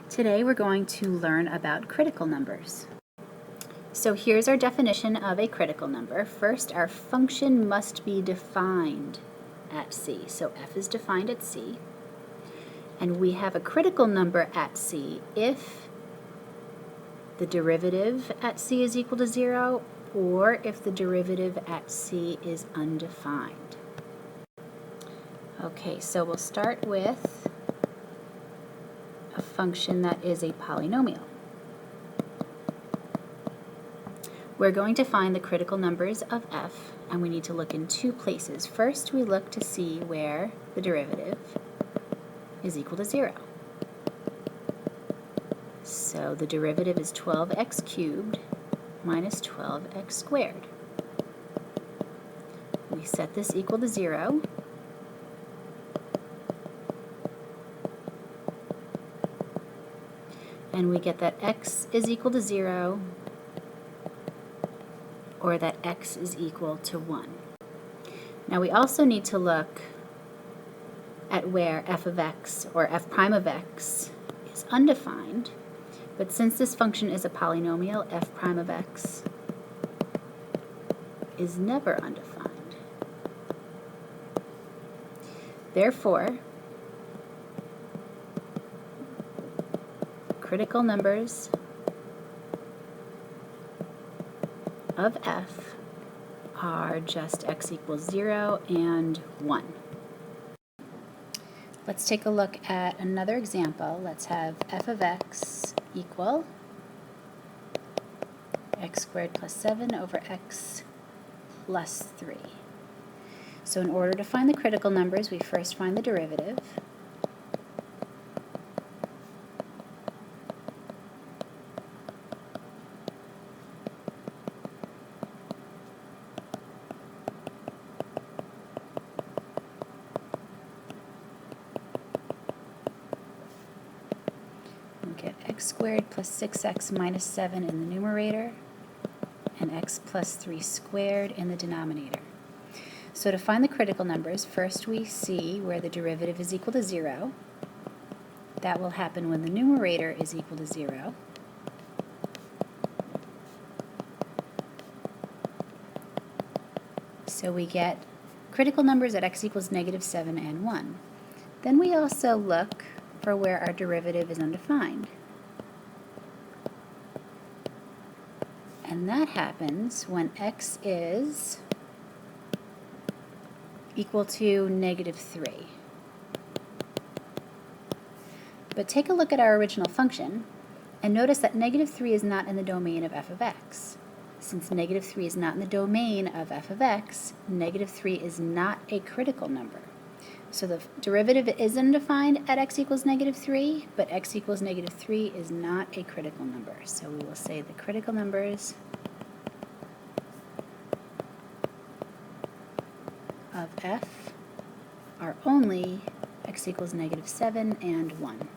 Today we're going to learn about critical numbers. So here's our definition of a critical number. First, our function must be defined at c. So f is defined at c. And we have a critical number at c if the derivative at c is equal to 0 or if the derivative at c is undefined. Okay, so we'll start with a function that is a polynomial. We're going to find the critical numbers of f, and we need to look in two places. First, we look to see where the derivative is equal to 0. So the derivative is 12x cubed minus 12x squared. We set this equal to 0. And we get that x is equal to 0 or that x is equal to 1. Now we also need to look at where f of x or f prime of x is undefined, but since this function is a polynomial, f prime of x is never undefined. Therefore, critical numbers of f are just x equals 0 and 1. Let's take a look at another example. Let's have f of x equal x squared plus 7 over x plus 3. So in order to find the critical numbers, we first find the derivative. We get x squared plus 6x minus 7 in the numerator and x plus 3 squared in the denominator. So to find the critical numbers, first we see where the derivative is equal to 0. That will happen when the numerator is equal to 0. So we get critical numbers at x equals negative 7 and 1. Then we also look for where our derivative is undefined. And that happens when x is equal to negative 3. But take a look at our original function and notice that negative 3 is not in the domain of f of x. Since negative 3 is not in the domain of f of x, negative 3 is not a critical number. So the derivative is undefined at x equals negative 3, but x equals negative 3 is not a critical number. So we will say the critical numbers of f are only x equals negative 7 and 1.